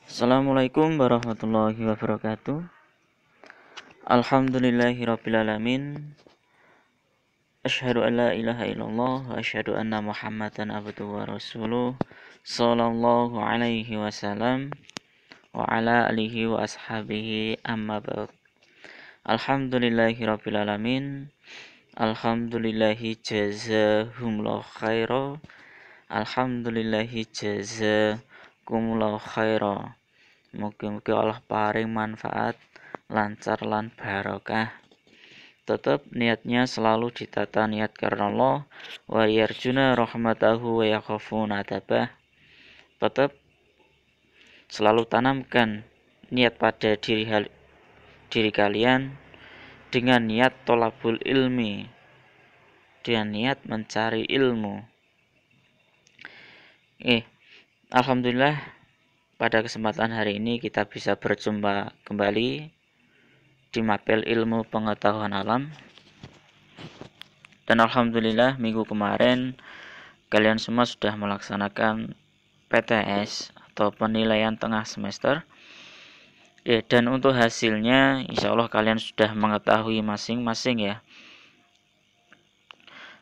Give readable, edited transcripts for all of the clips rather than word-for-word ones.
Assalamualaikum warahmatullahi wabarakatuh. Alhamdulillahirrabbilalamin. Asyhadu an la ilaha illallah wa asyhadu anna Muhammadan abduhu wa rasuluh. Sallallahu alaihi wasallam wa ala alihi wa ashabihi amma ba'd. Alhamdulillahirrabbilalamin. Alhamdulillahi jazahumullahu khaira. Alhamdulillahi jazakumullahu khaira. Mugi-mugi Allah paring manfaat, lancar lan barokah. Tetap niatnya selalu ditata niat karena Allah, wa yarjuna rahmatahu wa yakhafuna adzabah. Tetap selalu tanamkan niat pada diri kalian dengan niat tolabul ilmi, dengan niat mencari ilmu. Alhamdulillah, pada kesempatan hari ini kita bisa berjumpa kembali di Mapel Ilmu Pengetahuan Alam. Dan alhamdulillah minggu kemarin kalian semua sudah melaksanakan PTS atau penilaian tengah semester. Dan untuk hasilnya insya Allah kalian sudah mengetahui masing-masing ya.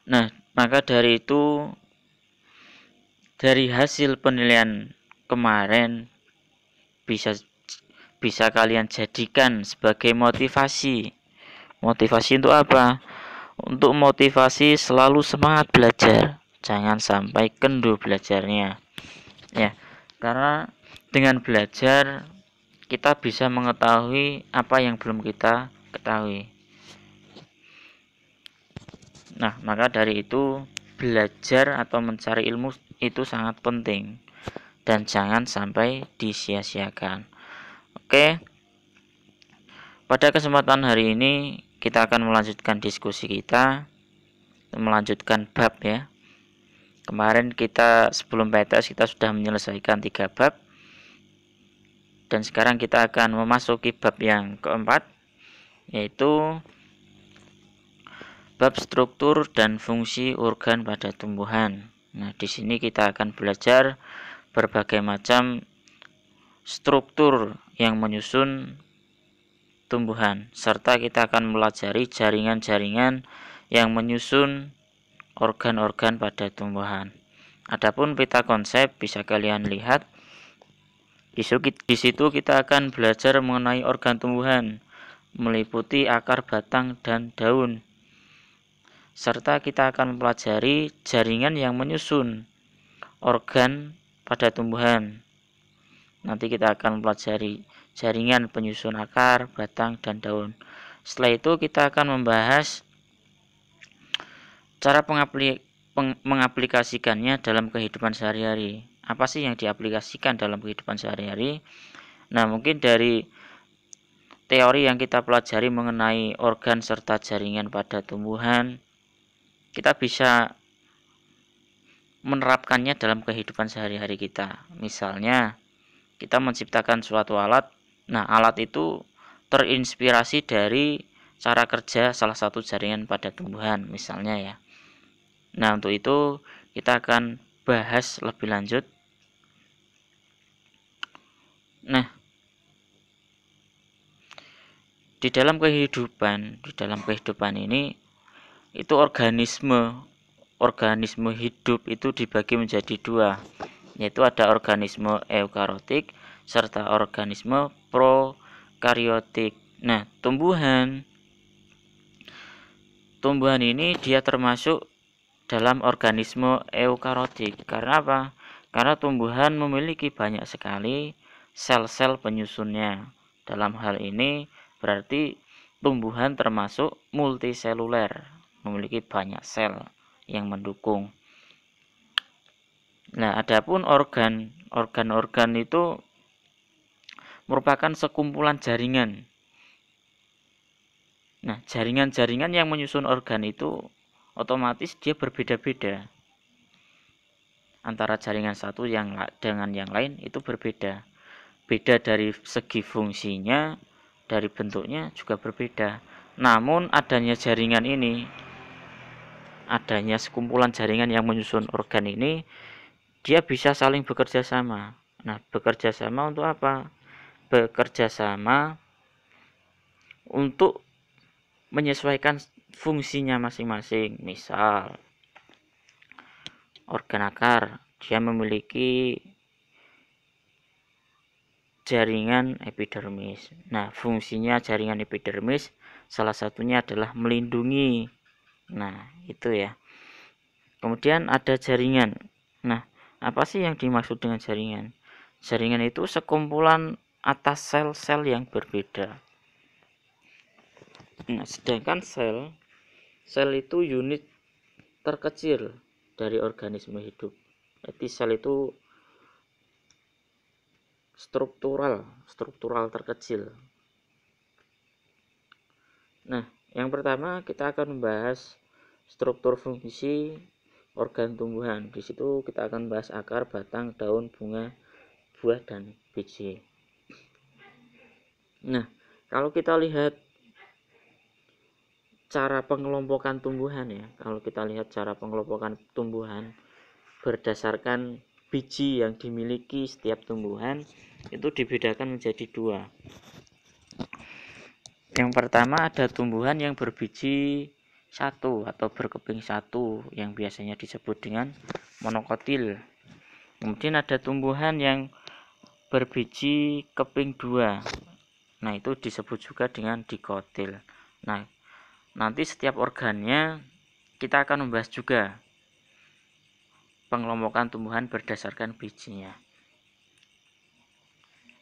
Nah, maka dari itu, dari hasil penilaian kemarin bisa kalian jadikan sebagai motivasi. Motivasi untuk apa? Untuk motivasi selalu semangat belajar. Jangan sampai kendur belajarnya. Ya, karena dengan belajar kita bisa mengetahui apa yang belum kita ketahui. Nah, maka dari itu belajar atau mencari ilmu itu sangat penting dan jangan sampai disia-siakan. Oke. Pada kesempatan hari ini kita akan melanjutkan diskusi kita, melanjutkan bab ya. Kemarin kita sebelum PTS kita sudah menyelesaikan 3 bab. Dan sekarang kita akan memasuki bab yang keempat, yaitu bab struktur dan fungsi organ pada tumbuhan. Nah, di sini kita akan belajar berbagai macam struktur yang menyusun tumbuhan, serta kita akan mempelajari jaringan-jaringan yang menyusun organ-organ pada tumbuhan. Adapun peta konsep bisa kalian lihat. Di situ kita akan belajar mengenai organ tumbuhan, meliputi akar, batang, dan daun. Serta kita akan mempelajari jaringan yang menyusun organ pada tumbuhan. Nanti kita akan mempelajari jaringan penyusun akar, batang, dan daun. Setelah itu kita akan membahas cara mengaplikasikannya dalam kehidupan sehari-hari. Apa sih yang diaplikasikan dalam kehidupan sehari-hari? Nah, mungkin dari teori yang kita pelajari mengenai organ serta jaringan pada tumbuhan, kita bisa menerapkannya dalam kehidupan sehari-hari kita. Misalnya, kita menciptakan suatu alat. Nah, alat itu terinspirasi dari cara kerja salah satu jaringan pada tumbuhan, misalnya ya. Nah, untuk itu kita akan bahas lebih lanjut. Nah, di dalam kehidupan ini itu organisme hidup itu dibagi menjadi 2, yaitu ada organisme eukariotik serta organisme prokariotik. Nah, tumbuhan ini dia termasuk dalam organisme eukariotik. Karena apa? Karena tumbuhan memiliki banyak sekali sel-sel penyusunnya. Dalam hal ini berarti tumbuhan termasuk multiseluler, memiliki banyak sel yang mendukung. Nah, adapun organ itu merupakan sekumpulan jaringan. Nah, jaringan-jaringan yang menyusun organ itu otomatis dia berbeda-beda. Antara jaringan satu dengan yang lain itu berbeda. Beda dari segi fungsinya, dari bentuknya juga berbeda. Namun adanya jaringan ini, adanya sekumpulan jaringan yang menyusun organ ini, dia bisa saling bekerja sama. Nah, bekerja sama untuk apa? Bekerja sama untuk menyesuaikan fungsinya masing-masing. Misal, organ akar, dia memiliki jaringan epidermis. Nah, fungsinya jaringan epidermis salah satunya adalah melindungi. Nah, itu ya. Kemudian ada jaringan. Nah, apa sih yang dimaksud dengan jaringan? Jaringan itu sekumpulan atas sel-sel yang berbeda. Nah, sedangkan sel itu unit terkecil dari organisme hidup. Jadi sel itu struktural terkecil. Nah, yang pertama kita akan membahas struktur fungsi organ tumbuhan. Di situ kita akan bahas akar, batang, daun, bunga, buah, dan biji. Nah, kalau kita lihat cara pengelompokan tumbuhan ya, kalau kita lihat cara pengelompokan tumbuhan berdasarkan biji yang dimiliki setiap tumbuhan, itu dibedakan menjadi dua. Yang pertama ada tumbuhan yang berbiji satu atau berkeping satu yang biasanya disebut dengan monokotil. Kemudian ada tumbuhan yang berbiji keping dua. Nah, itu disebut juga dengan dikotil. Nah, nanti setiap organnya kita akan membahas juga pengelompokan tumbuhan berdasarkan bijinya.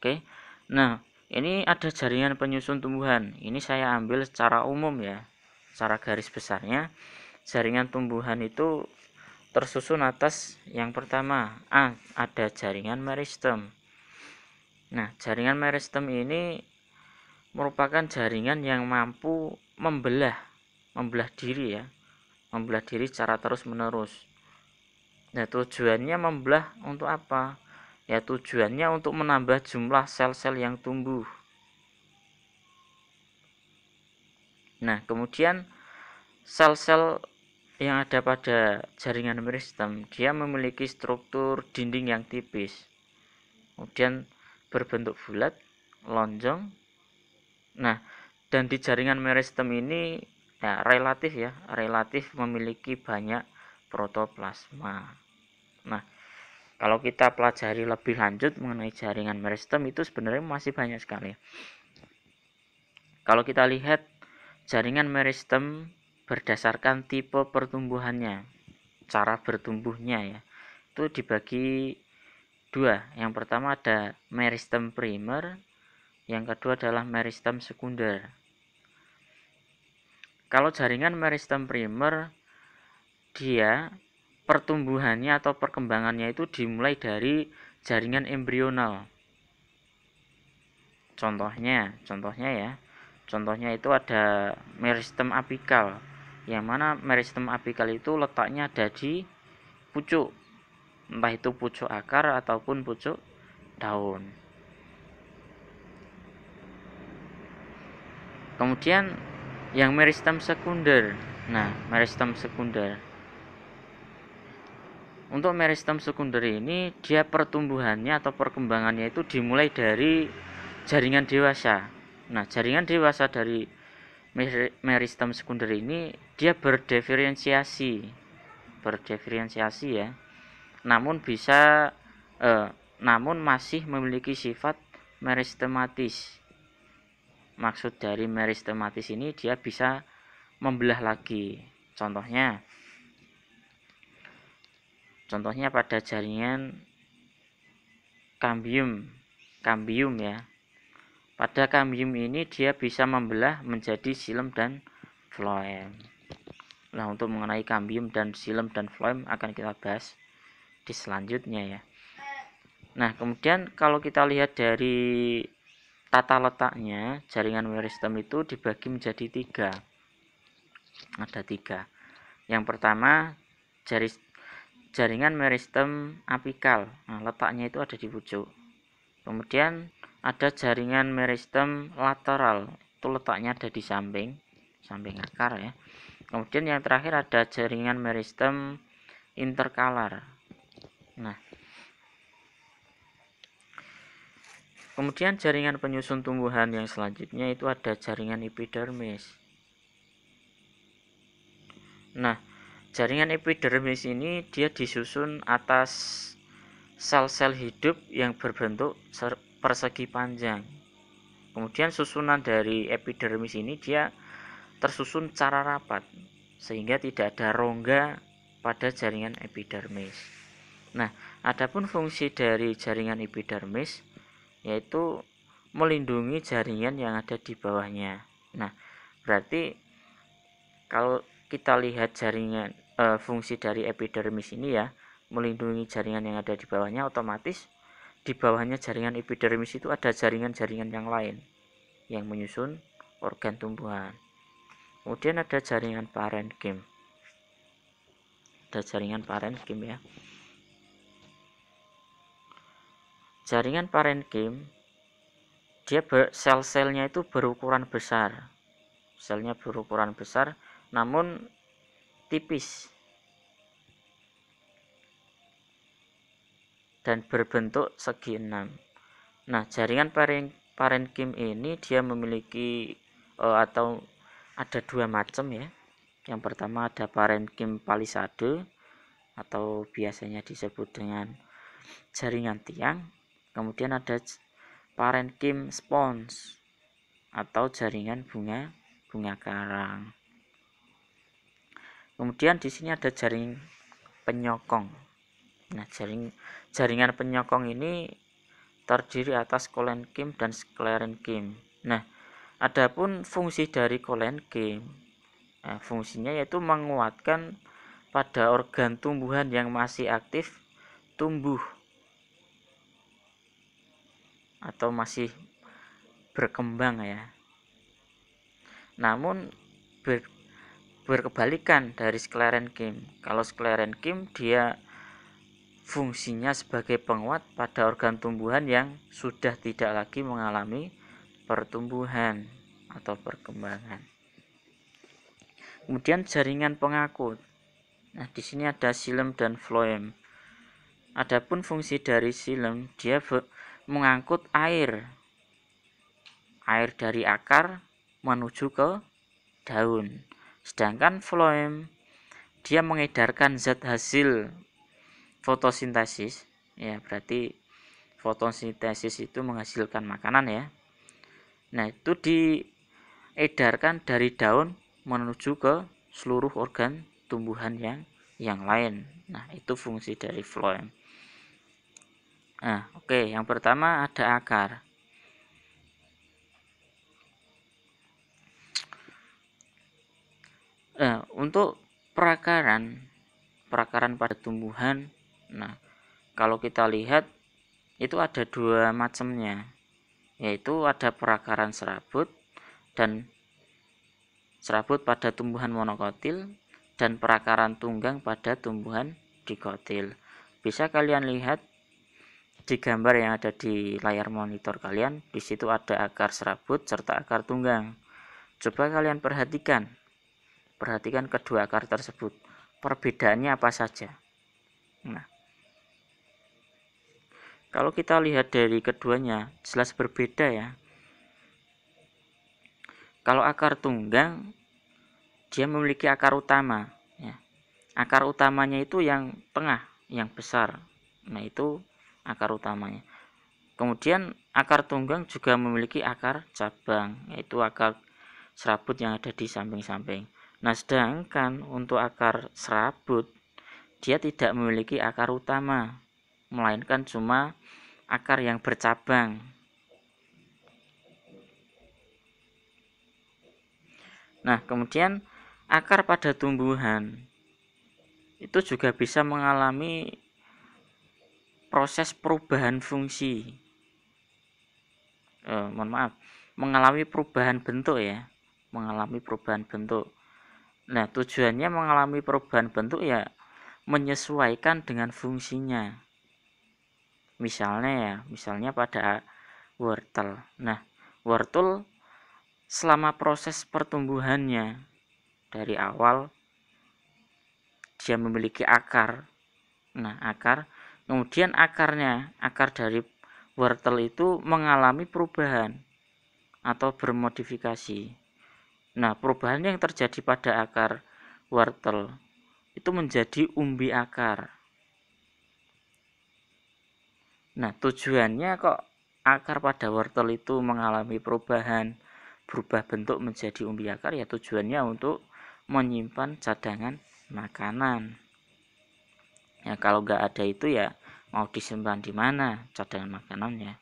Oke. Nah, ini ada jaringan penyusun tumbuhan. Ini saya ambil secara umum ya. Secara garis besarnya, jaringan tumbuhan itu tersusun atas yang pertama, ada jaringan meristem. Nah, jaringan meristem ini merupakan jaringan yang mampu membelah diri ya. Membelah diri secara terus-menerus. Nah, tujuannya membelah untuk apa? Ya, tujuannya untuk menambah jumlah sel-sel yang tumbuh. Nah, kemudian sel-sel yang ada pada jaringan meristem, dia memiliki struktur dinding yang tipis. Kemudian berbentuk bulat, lonjong. Nah, dan di jaringan meristem ini relatif memiliki banyak protoplasma. Nah, kalau kita pelajari lebih lanjut mengenai jaringan meristem itu sebenarnya masih banyak sekali. Kalau kita lihat jaringan meristem berdasarkan tipe pertumbuhannya, cara bertumbuhnya ya, itu dibagi dua. Yang pertama ada meristem primer, yang kedua adalah meristem sekunder. Kalau jaringan meristem primer, dia pertumbuhannya atau perkembangannya itu dimulai dari jaringan embrional. Contohnya itu ada meristem apikal, yang mana meristem apikal itu letaknya ada di pucuk, entah itu pucuk akar ataupun pucuk daun. Kemudian yang meristem sekunder. Nah, meristem sekunder. Untuk meristem sekunder ini, dia pertumbuhannya atau perkembangannya itu dimulai dari jaringan dewasa. Nah, jaringan dewasa dari meristem sekunder ini dia berdiferensiasi ya. Namun masih memiliki sifat meristematis. Maksud dari meristematis ini dia bisa membelah lagi. Contohnya pada jaringan kambium ya. Pada kambium ini dia bisa membelah menjadi xilem dan floem. Nah, untuk mengenai kambium dan xilem dan floem akan kita bahas di selanjutnya ya. Nah, kemudian kalau kita lihat dari tata letaknya, jaringan meristem itu dibagi menjadi tiga. Ada tiga. Yang pertama, jaringan meristem apikal. Nah, letaknya itu ada di pucuk. Kemudian ada jaringan meristem lateral. Itu letaknya ada di samping akar ya. Kemudian yang terakhir ada jaringan meristem interkalar. Nah, Kemudian jaringan penyusun tumbuhan yang selanjutnya itu ada jaringan epidermis. Nah, jaringan epidermis ini dia disusun atas sel-sel hidup yang berbentuk persegi panjang. Kemudian susunan dari epidermis ini dia tersusun secara rapat sehingga tidak ada rongga pada jaringan epidermis. Nah, adapun fungsi dari jaringan epidermis yaitu melindungi jaringan yang ada di bawahnya. Nah, berarti kalau kita lihat jaringan fungsi dari epidermis ini ya, melindungi jaringan yang ada di bawahnya, otomatis di bawahnya jaringan epidermis itu ada jaringan-jaringan yang lain yang menyusun organ tumbuhan. Kemudian ada jaringan parenkim. Ada jaringan parenkim ya. Jaringan parenkim dia sel-selnya itu berukuran besar. Selnya berukuran besar namun tipis dan berbentuk segi enam. Nah, jaringan parenkim ini dia memiliki atau ada dua macam ya. Yang pertama ada parenkim palisade atau biasanya disebut dengan jaringan tiang. Kemudian ada parenkim spons atau jaringan bunga karang. Kemudian di sini ada jaring penyokong. Nah, jaringan penyokong ini terdiri atas kolenkim dan sklerenkim. Nah, adapun fungsi dari kolenkim, fungsinya yaitu menguatkan pada organ tumbuhan yang masih aktif tumbuh atau masih berkembang ya. Namun berkebalikan dari sklerenkim. Kalau sklerenkim dia fungsinya sebagai penguat pada organ tumbuhan yang sudah tidak lagi mengalami pertumbuhan atau perkembangan. Kemudian jaringan pengakut. Nah, di sini ada xilem dan floem. Adapun fungsi dari xilem, dia mengangkut air dari akar menuju ke daun. Sedangkan floem dia mengedarkan zat hasil fotosintesis, ya berarti fotosintesis itu menghasilkan makanan ya. Nah, itu diedarkan dari daun menuju ke seluruh organ tumbuhan yang lain. Nah, itu fungsi dari floem. Nah, oke, yang pertama ada akar. Nah, untuk perakaran pada tumbuhan, nah kalau kita lihat itu ada dua macamnya, yaitu ada perakaran serabut pada tumbuhan monokotil dan perakaran tunggang pada tumbuhan dikotil. Bisa kalian lihat di gambar yang ada di layar monitor kalian, di situ ada akar serabut serta akar tunggang. Coba kalian perhatikan kedua akar tersebut. Perbedaannya apa saja? Nah, kalau kita lihat dari keduanya jelas berbeda ya. Kalau akar tunggang dia memiliki akar utama ya. Akar utamanya itu yang tengah, yang besar. Nah, itu akar utamanya. Kemudian akar tunggang juga memiliki akar cabang, yaitu akar serabut yang ada di samping-samping. Nah, sedangkan untuk akar serabut dia tidak memiliki akar utama, melainkan cuma akar yang bercabang. Nah, kemudian akar pada tumbuhan itu juga bisa mengalami proses perubahan fungsi. Mengalami perubahan bentuk ya. Mengalami perubahan bentuk. Nah, tujuannya mengalami perubahan bentuk ya menyesuaikan dengan fungsinya. Misalnya pada wortel. Nah, wortel selama proses pertumbuhannya dari awal dia memiliki akar. Nah, akar, kemudian akar dari wortel itu mengalami perubahan atau bermodifikasi. Nah, perubahan yang terjadi pada akar wortel itu menjadi umbi akar. Nah, tujuannya kok akar pada wortel itu mengalami perubahan, berubah bentuk menjadi umbi akar, ya tujuannya untuk menyimpan cadangan makanan. Ya, kalau nggak ada itu ya mau disimpan di mana cadangan makanannya.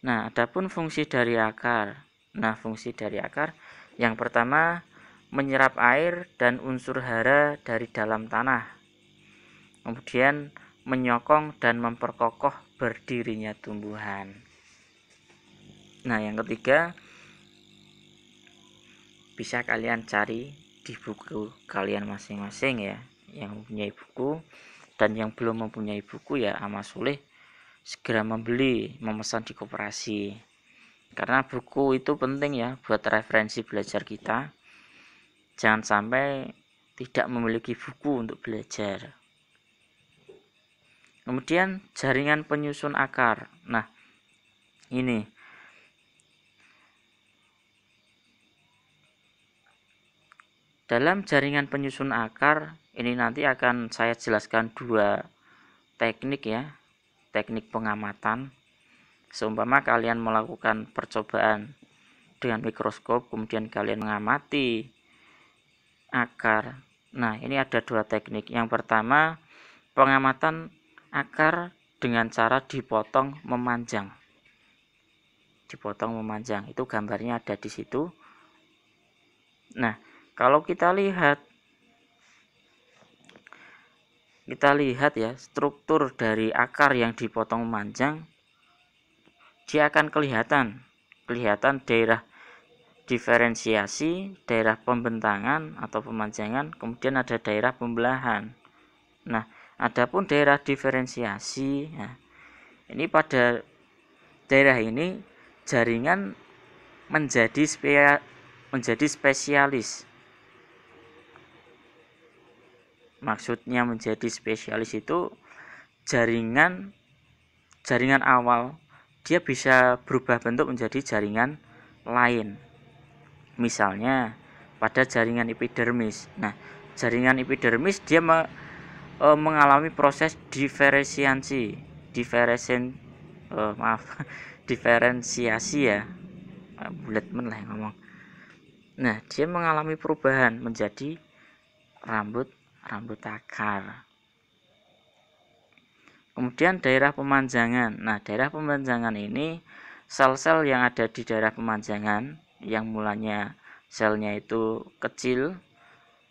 Nah, adapun fungsi dari akar. Nah, fungsi dari akar yang pertama menyerap air dan unsur hara dari dalam tanah. Kemudian menyokong dan memperkokoh berdirinya tumbuhan. Nah, yang ketiga bisa kalian cari di buku kalian masing-masing ya, yang mempunyai buku, dan yang belum mempunyai buku ya amat sulit segera memesan di koperasi, karena buku itu penting ya buat referensi belajar kita. Jangan sampai tidak memiliki buku untuk belajar. Kemudian jaringan penyusun akar. Nah, ini dalam jaringan penyusun akar ini nanti akan saya jelaskan dua teknik ya, teknik pengamatan. Seumpama kalian melakukan percobaan dengan mikroskop, kemudian kalian mengamati akar. Nah, ini ada dua teknik. Yang pertama, pengamatan akar dengan cara dipotong memanjang. Dipotong memanjang, itu gambarnya ada di situ. Nah, kalau kita lihat ya struktur dari akar yang dipotong memanjang, dia akan kelihatan daerah diferensiasi, daerah pembentangan atau pemanjangan, kemudian ada daerah pembelahan. Nah, adapun daerah diferensiasi, nah, ini pada daerah ini jaringan menjadi spesialis. Maksudnya menjadi spesialis itu jaringan awal dia bisa berubah bentuk menjadi jaringan lain. Misalnya pada jaringan epidermis. Nah, jaringan epidermis dia mengalami proses diferensiasi ya. Bulat men lah ngomong. Nah, dia mengalami perubahan menjadi rambut akar. Kemudian daerah pemanjangan. Nah, daerah pemanjangan ini sel-sel yang ada di daerah pemanjangan yang mulanya selnya itu kecil,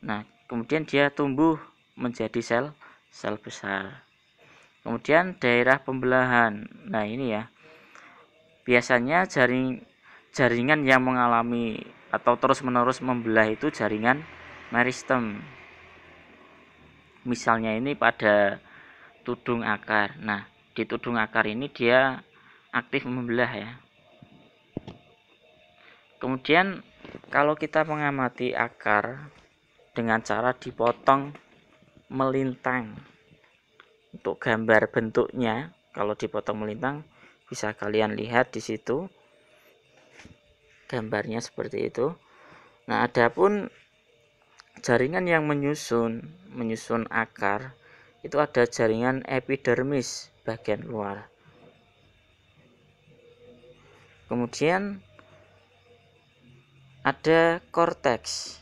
nah kemudian dia tumbuh menjadi sel besar. Kemudian daerah pembelahan. Nah, ini ya biasanya jaringan yang mengalami atau terus-menerus membelah itu jaringan meristem. Misalnya ini pada tudung akar. Nah, di tudung akar ini dia aktif membelah ya. Kemudian kalau kita mengamati akar dengan cara dipotong melintang, untuk gambar bentuknya kalau dipotong melintang bisa kalian lihat di situ gambarnya seperti itu. Nah, adapun jaringan yang menyusun akar itu ada jaringan epidermis bagian luar. Kemudian ada korteks.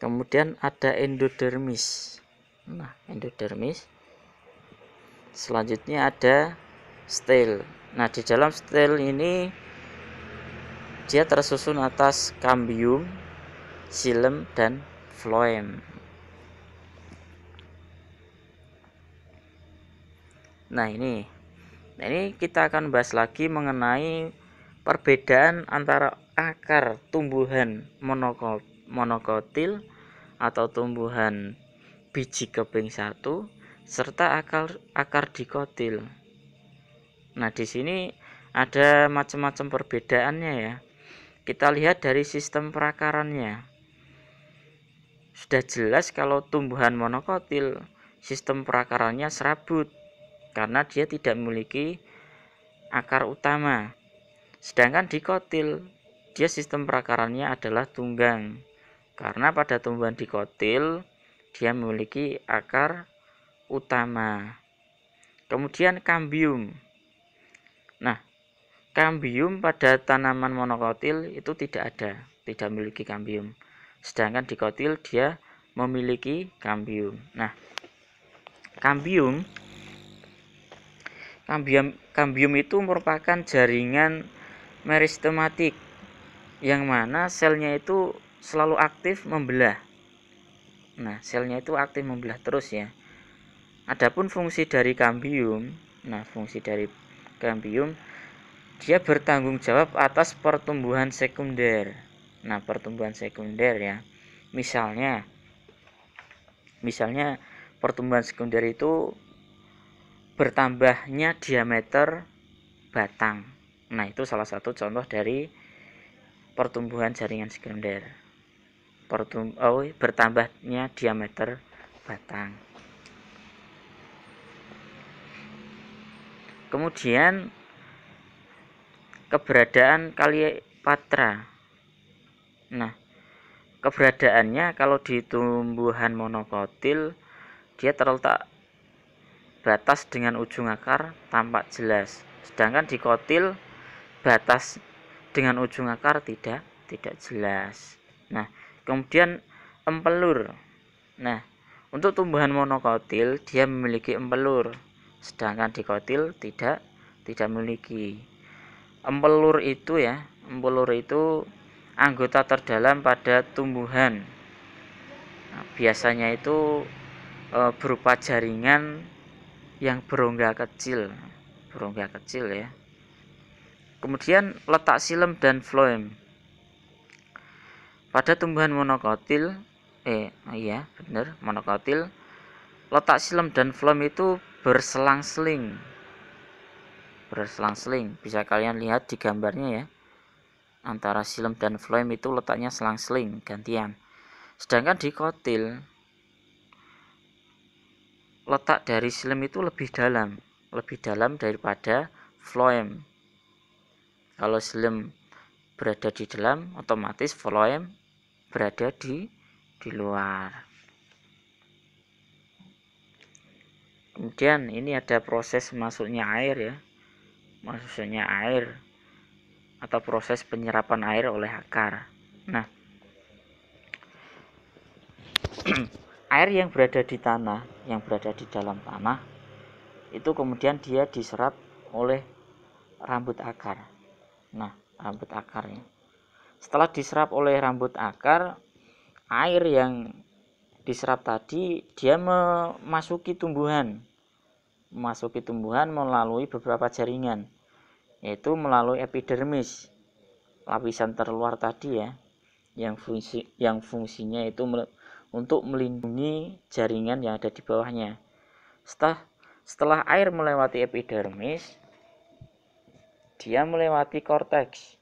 Kemudian ada endodermis. Nah, endodermis. Selanjutnya ada stel. Nah, di dalam stel ini dia tersusun atas kambium, xilem, dan floem. Nah, ini kita akan bahas lagi mengenai perbedaan antara akar tumbuhan monokotil atau tumbuhan biji keping satu serta akar dikotil. Nah, di sini ada macam-macam perbedaannya ya. Kita lihat dari sistem perakarannya. Sudah jelas kalau tumbuhan monokotil sistem perakarannya serabut karena dia tidak memiliki akar utama. Sedangkan dikotil, dia sistem perakarannya adalah tunggang karena pada tumbuhan dikotil dia memiliki akar utama. Kemudian kambium. Nah, kambium pada tanaman monokotil itu tidak ada, tidak memiliki kambium. Sedangkan dikotil dia memiliki kambium. Nah, kambium itu merupakan jaringan meristematik yang mana selnya itu selalu aktif membelah. Nah, selnya itu aktif membelah terus ya. Adapun fungsi dari kambium, dia bertanggung jawab atas pertumbuhan sekunder. Nah, pertumbuhan sekunder ya. Misalnya pertumbuhan sekunder itu bertambahnya diameter batang. Nah, itu salah satu contoh dari pertumbuhan jaringan sekunder. Bertambahnya diameter batang. Kemudian keberadaan Kaliopatra. Nah, keberadaannya kalau di tumbuhan monokotil dia terletak batas dengan ujung akar tampak jelas. Sedangkan di kotil batas dengan ujung akar tidak jelas. Nah, kemudian empelur. Nah, untuk tumbuhan monokotil dia memiliki empelur, sedangkan di kotil tidak memiliki. Empelur itu anggota terdalam pada tumbuhan. Nah, biasanya itu berupa jaringan yang berongga kecil ya. Kemudian letak xilem dan floem. Pada tumbuhan monokotil, monokotil, letak xilem dan floem itu berselang-seling. Bisa kalian lihat di gambarnya ya. Antara xilem dan floem itu letaknya selang-seling, gantian. Sedangkan di kotil, letak dari xilem itu lebih dalam daripada floem. Kalau xilem berada di dalam, otomatis floem berada di luar. Kemudian ini ada proses masuknya air ya. Masuknya air atau proses penyerapan air oleh akar. Nah, air yang berada di dalam tanah itu kemudian dia diserap oleh rambut akar. Nah, rambut akarnya. Setelah diserap oleh rambut akar, air yang diserap tadi dia memasuki tumbuhan melalui beberapa jaringan, yaitu melalui epidermis, lapisan terluar tadi ya, yang fungsinya itu untuk melindungi jaringan yang ada di bawahnya. Setelah air melewati epidermis, dia melewati korteks,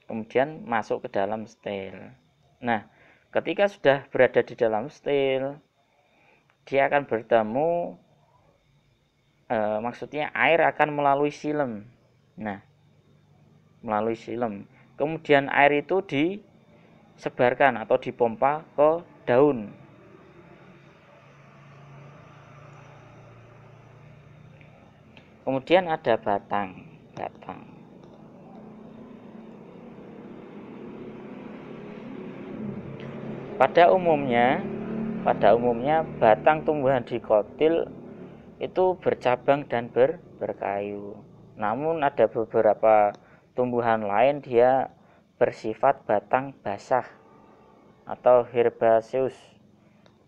kemudian masuk ke dalam stel. Nah, ketika sudah berada di dalam stel, dia akan bertemu, maksudnya air akan melalui xilem. Nah, melalui xilem. Kemudian air itu disebarkan atau dipompa ke daun. Kemudian ada batang. Pada umumnya batang tumbuhan dikotil itu bercabang dan berkayu. Namun ada beberapa tumbuhan lain dia bersifat batang basah atau herbaceous.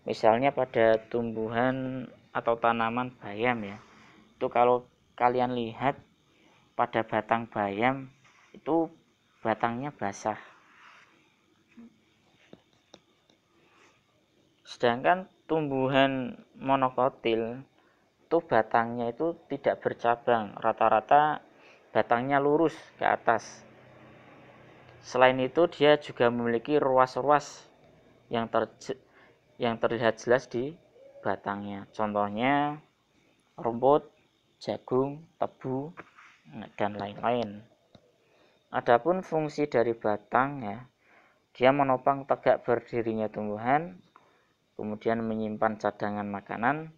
Misalnya pada tumbuhan atau tanaman bayam ya. Itu kalau kalian lihat pada batang bayam itu batangnya basah. Sedangkan tumbuhan monokotil itu batangnya itu tidak bercabang, rata-rata batangnya lurus ke atas. Selain itu dia juga memiliki ruas-ruas yang terlihat jelas di batangnya. Contohnya rumput, jagung, tebu, dan lain-lain. Adapun fungsi dari batang ya, dia menopang tegak berdirinya tumbuhan, kemudian menyimpan cadangan makanan,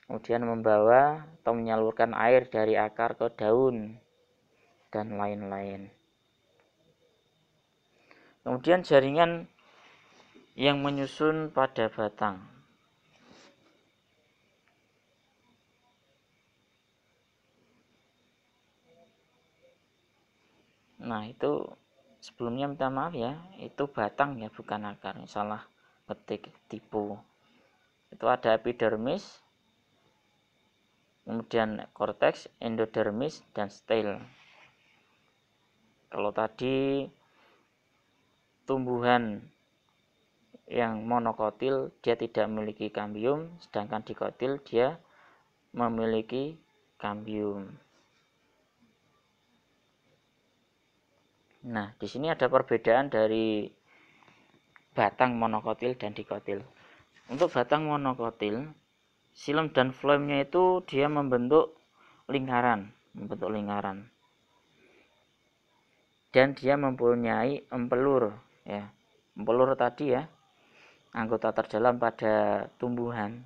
kemudian membawa atau menyalurkan air dari akar ke daun, dan lain-lain. Kemudian jaringan yang menyusun pada batang. Nah, itu sebelumnya minta maaf ya, itu batang ya, bukan akar. Salah ketik, tipu. Itu ada epidermis, kemudian korteks, endodermis, dan stel. Kalau tadi tumbuhan yang monokotil dia tidak memiliki kambium, sedangkan dikotil dia memiliki kambium. Nah, di sini ada perbedaan dari batang monokotil dan dikotil. Untuk batang monokotil, xilem dan floemnya itu dia membentuk lingkaran. Dan dia mempunyai empelur ya. Empelur tadi ya, anggota terdalam pada tumbuhan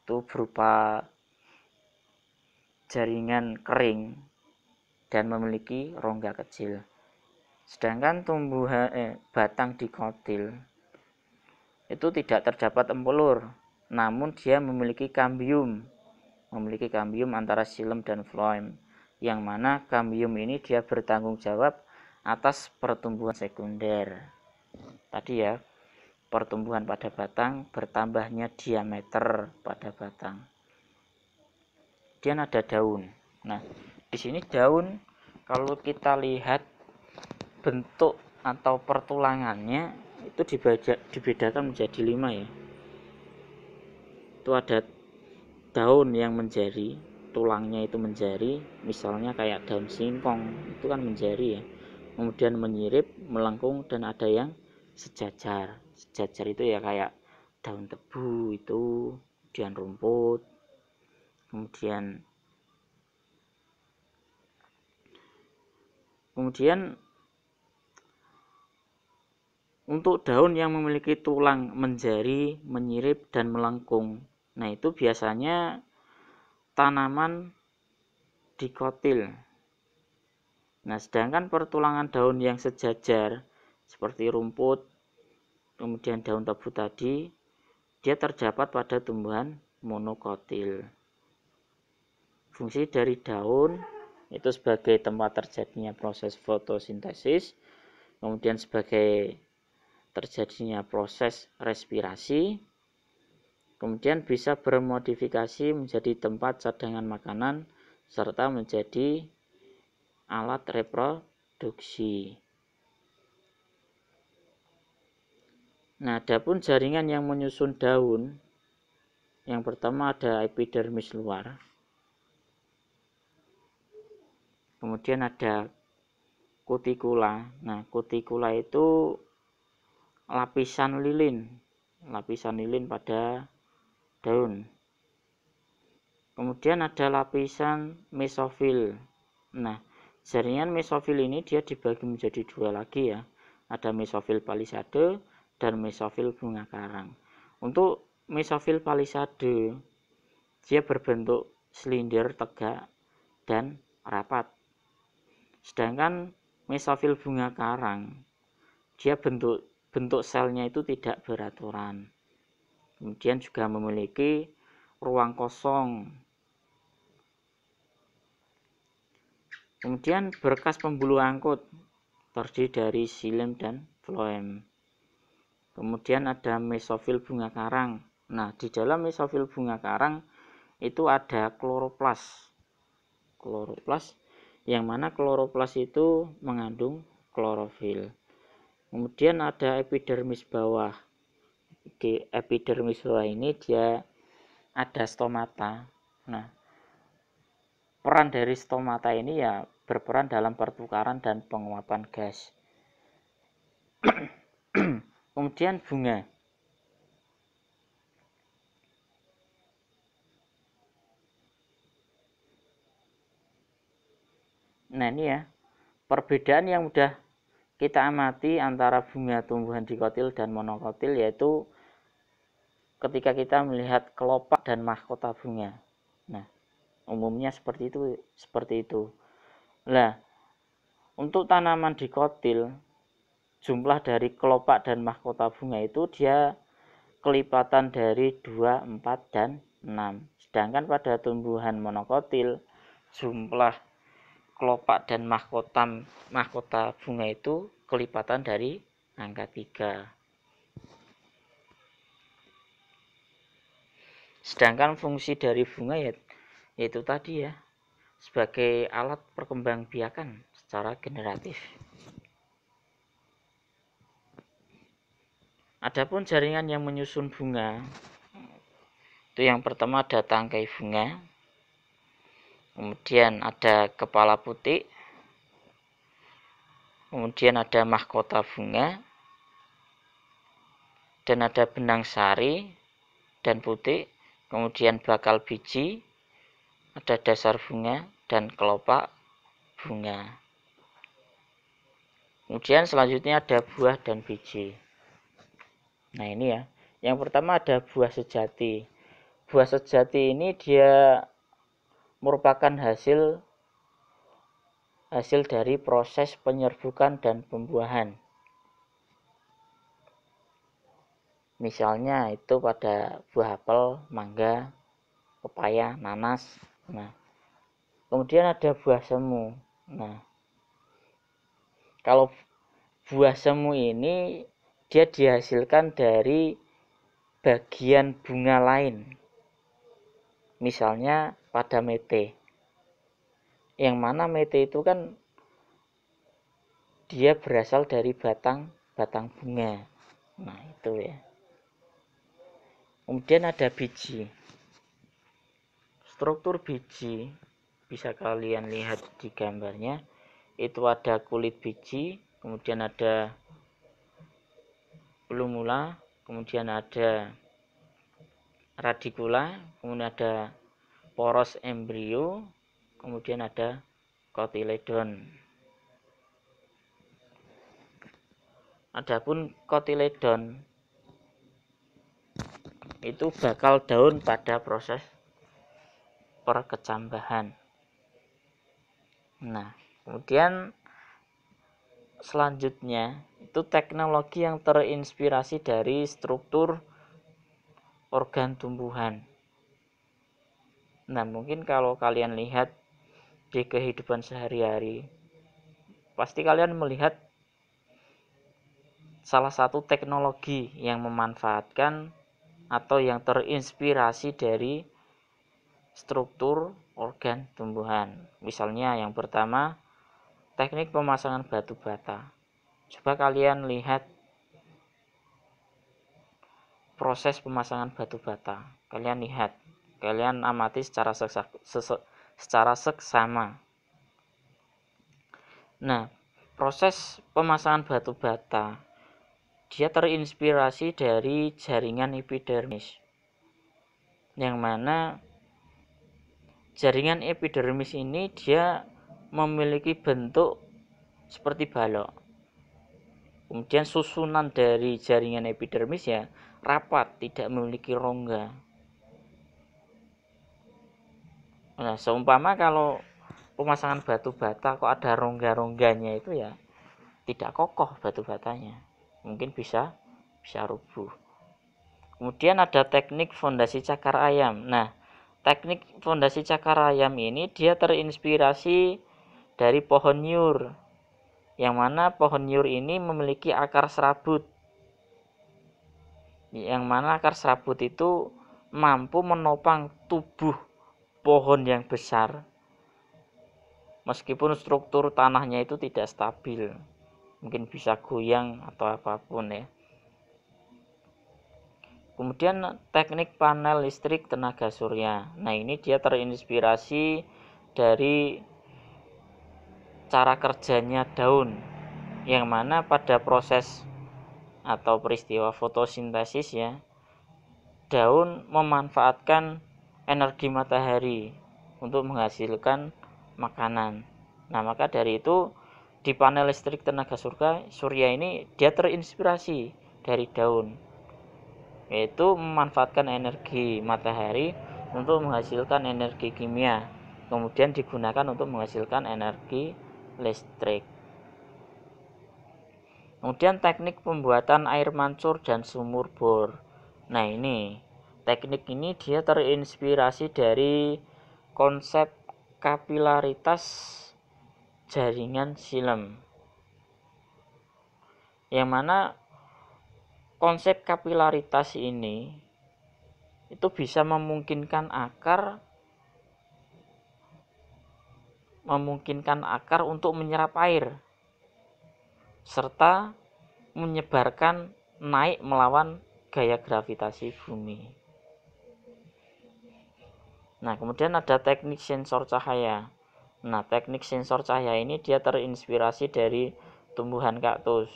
itu berupa jaringan kering dan memiliki rongga kecil. Sedangkan batang dikotil itu tidak terdapat empelur, namun dia memiliki kambium antara xilem dan floem, yang mana kambium ini dia bertanggung jawab atas pertumbuhan sekunder. Tadi ya, pertumbuhan pada batang, bertambahnya diameter pada batang. Kemudian ada daun. Nah, di sini daun kalau kita lihat bentuk atau pertulangannya itu dibedakan menjadi 5 ya. Itu ada daun yang menjari, tulangnya itu menjari, misalnya kayak daun singkong, itu kan menjari ya. Kemudian menyirip, melengkung, dan ada yang sejajar. Sejajar itu ya kayak daun tebu itu, kemudian rumput, kemudian untuk daun yang memiliki tulang menjari, menyirip, dan melengkung. Nah, itu biasanya tanaman dikotil. Nah, sedangkan pertulangan daun yang sejajar seperti rumput, kemudian daun tebu tadi, dia terdapat pada tumbuhan monokotil. Fungsi dari daun itu sebagai tempat terjadinya proses fotosintesis, kemudian sebagai terjadinya proses respirasi, kemudian bisa bermodifikasi menjadi tempat cadangan makanan serta menjadi alat reproduksi. Nah, adapun jaringan yang menyusun daun, yang pertama ada epidermis luar, kemudian ada kutikula. Nah, kutikula itu lapisan lilin pada daun. Kemudian ada lapisan mesofil. Nah, jaringan mesofil ini dia dibagi menjadi 2 lagi ya. Ada mesofil palisade dan mesofil bunga karang. Untuk mesofil palisade dia berbentuk silinder tegak dan rapat. Sedangkan mesofil bunga karang dia bentuk selnya itu tidak beraturan. Kemudian juga memiliki ruang kosong. Kemudian berkas pembuluh angkut terdiri dari xilem dan floem. Kemudian ada mesofil bunga karang. Nah, di dalam mesofil bunga karang itu ada kloroplas. Kloroplas yang mana kloroplas itu mengandung klorofil. Kemudian ada epidermis bawah. Di epidermis bawah ini dia ada stomata. Nah, peran dari stomata ini ya berperan dalam pertukaran dan penguapan gas. Kemudian bunga. Nah ini ya, perbedaan yang mudah kita amati antara bunga tumbuhan dikotil dan monokotil yaitu ketika kita melihat kelopak dan mahkota bunga. Nah, umumnya seperti itu. Nah, untuk tanaman dikotil, jumlah dari kelopak dan mahkota bunga itu dia kelipatan dari 2, 4, dan 6. Sedangkan pada tumbuhan monokotil, jumlah kelopak dan mahkota bunga itu kelipatan dari angka 3. Sedangkan fungsi dari bunga yaitu tadi ya, sebagai alat perkembangbiakan secara generatif. Adapun jaringan yang menyusun bunga, itu yang pertama ada tangkai bunga, kemudian ada kepala putik, kemudian ada mahkota bunga, dan ada benang sari dan putik, kemudian bakal biji, ada dasar bunga, dan kelopak bunga. Kemudian selanjutnya ada buah dan biji. Nah ini ya, yang pertama ada buah sejati. Buah sejati ini dia merupakan hasil dari proses penyerbukan dan pembuahan. Misalnya itu pada buah apel, mangga, pepaya, nanas. Nah, kemudian ada buah semu. Nah, kalau buah semu ini dia dihasilkan dari bagian bunga lain. Misalnya pada mete. Yang mana mete itu kan dia berasal dari batang bunga. Nah, itu ya. Kemudian ada biji. Struktur biji bisa kalian lihat di gambarnya. Itu ada kulit biji, kemudian ada plumula, kemudian ada radikula, kemudian ada poros embrio, kemudian ada kotiledon. Adapun kotiledon itu bakal daun pada proses perkecambahan. Nah, kemudian selanjutnya itu teknologi yang terinspirasi dari struktur organ tumbuhan. Nah, mungkin kalau kalian lihat di kehidupan sehari-hari, pasti kalian melihat salah satu teknologi yang memanfaatkan atau yang terinspirasi dari struktur organ tumbuhan. Misalnya yang pertama, teknik pemasangan batu bata. Coba kalian lihat proses pemasangan batu bata. Kalian amati secara seksama. Nah, proses pemasangan batu bata dia terinspirasi dari jaringan epidermis. Yang mana jaringan epidermis ini dia memiliki bentuk seperti balok. Kemudian susunan dari jaringan epidermis ya rapat, tidak memiliki rongga. Nah, seumpama kalau pemasangan batu bata kok ada rongga-rongganya itu ya tidak kokoh batu batanya. Mungkin bisa rubuh. Kemudian ada teknik fondasi cakar ayam. Nah, teknik fondasi cakar ayam ini dia terinspirasi dari pohon nyur. Yang mana pohon nyur ini memiliki akar serabut. Yang mana akar serabut itu mampu menopang tubuh pohon yang besar. Meskipun struktur tanahnya itu tidak stabil. Mungkin bisa goyang atau apapun ya. Kemudian teknik panel listrik tenaga surya. Nah, ini dia terinspirasi dari cara kerjanya daun, yang mana pada proses atau peristiwa fotosintesis ya, daun memanfaatkan energi matahari untuk menghasilkan makanan. Nah, maka dari itu di panel listrik tenaga surya ini dia terinspirasi dari daun, yaitu memanfaatkan energi matahari untuk menghasilkan energi kimia, kemudian digunakan untuk menghasilkan energi listrik. Kemudian teknik pembuatan air mancur dan sumur bor. Nah, ini teknik ini dia terinspirasi dari konsep kapilaritas jaringan silem, yang mana konsep kapilaritas ini itu bisa memungkinkan akar untuk menyerap air serta menyebarkan naik melawan gaya gravitasi bumi. Nah, kemudian ada teknik sensor cahaya. Nah, teknik sensor cahaya ini dia terinspirasi dari tumbuhan kaktus.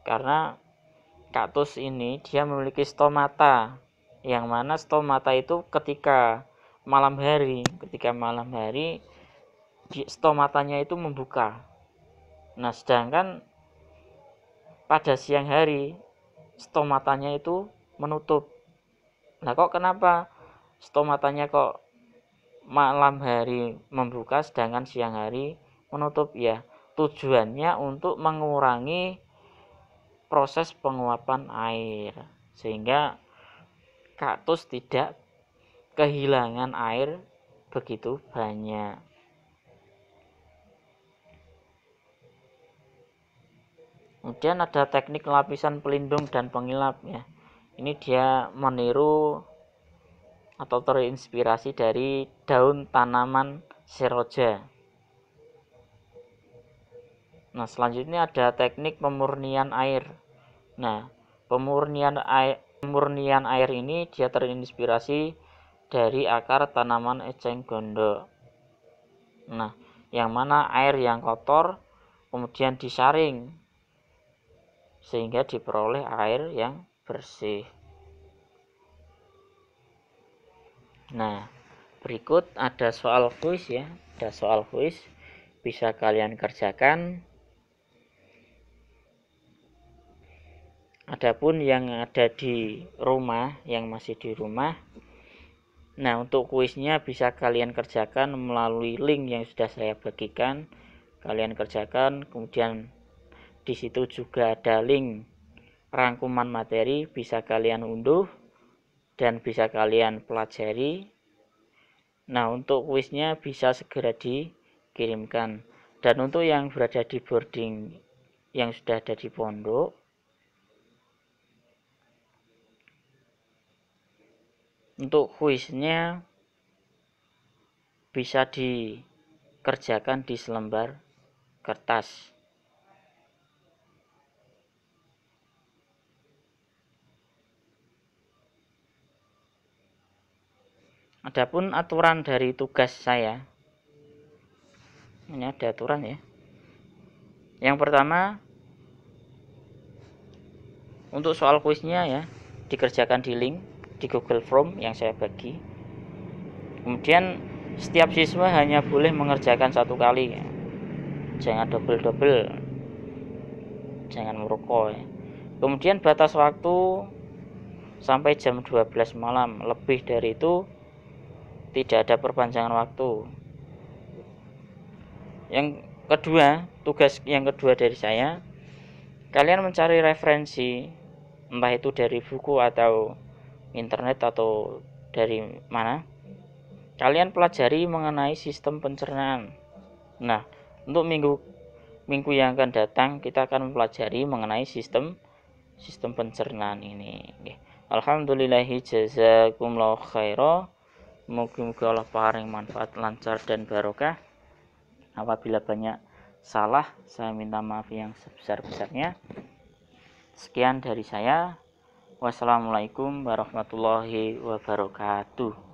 Karena kaktus ini dia memiliki stomata, yang mana stomata itu ketika malam hari stomatanya itu membuka. Nah, sedangkan pada siang hari stomatanya itu menutup. Nah, kok kenapa stomatanya kok malam hari membuka sedangkan siang hari menutup? Ya, tujuannya untuk mengurangi proses penguapan air sehingga kaktus tidak kehilangan air begitu banyak. Kemudian ada teknik lapisan pelindung dan pengilap ya. Ini dia meniru atau terinspirasi dari daun tanaman seroja. Nah, selanjutnya ada teknik pemurnian air. Nah, pemurnian air ini dia terinspirasi dari akar tanaman eceng gondok. Nah, yang mana air yang kotor kemudian disaring sehingga diperoleh air yang bersih. Nah, berikut ada soal kuis ya. Ada soal kuis bisa kalian kerjakan. Adapun yang ada di rumah, yang masih di rumah, nah untuk kuisnya bisa kalian kerjakan melalui link yang sudah saya bagikan. Kalian kerjakan, kemudian di situ juga ada link rangkuman materi, bisa kalian unduh dan bisa kalian pelajari. Nah, untuk kuisnya bisa segera dikirimkan. Dan untuk yang berada di boarding yang sudah ada di pondok, untuk kuisnya bisa dikerjakan di selembar kertas. Adapun aturan dari tugas saya, ini ada aturan ya. Yang pertama, untuk soal kuisnya ya dikerjakan di link di Google Form yang saya bagi. Kemudian setiap siswa hanya boleh mengerjakan satu kali ya. Jangan double, jangan merokok ya. Kemudian batas waktu sampai jam 12 malam. Lebih dari itu tidak ada perpanjangan waktu. Yang kedua, tugas yang kedua dari saya, kalian mencari referensi, entah itu dari buku atau internet atau dari mana. Kalian pelajari mengenai sistem pencernaan. Nah, untuk minggu yang akan datang kita akan mempelajari mengenai sistem pencernaan ini. Alhamdulillahi jazakumullahu khairan. Moga-moga Allah paring manfaat lancar dan barokah. Apabila banyak salah, saya minta maaf yang sebesar-besarnya. Sekian dari saya. Wassalamualaikum warahmatullahi wabarakatuh.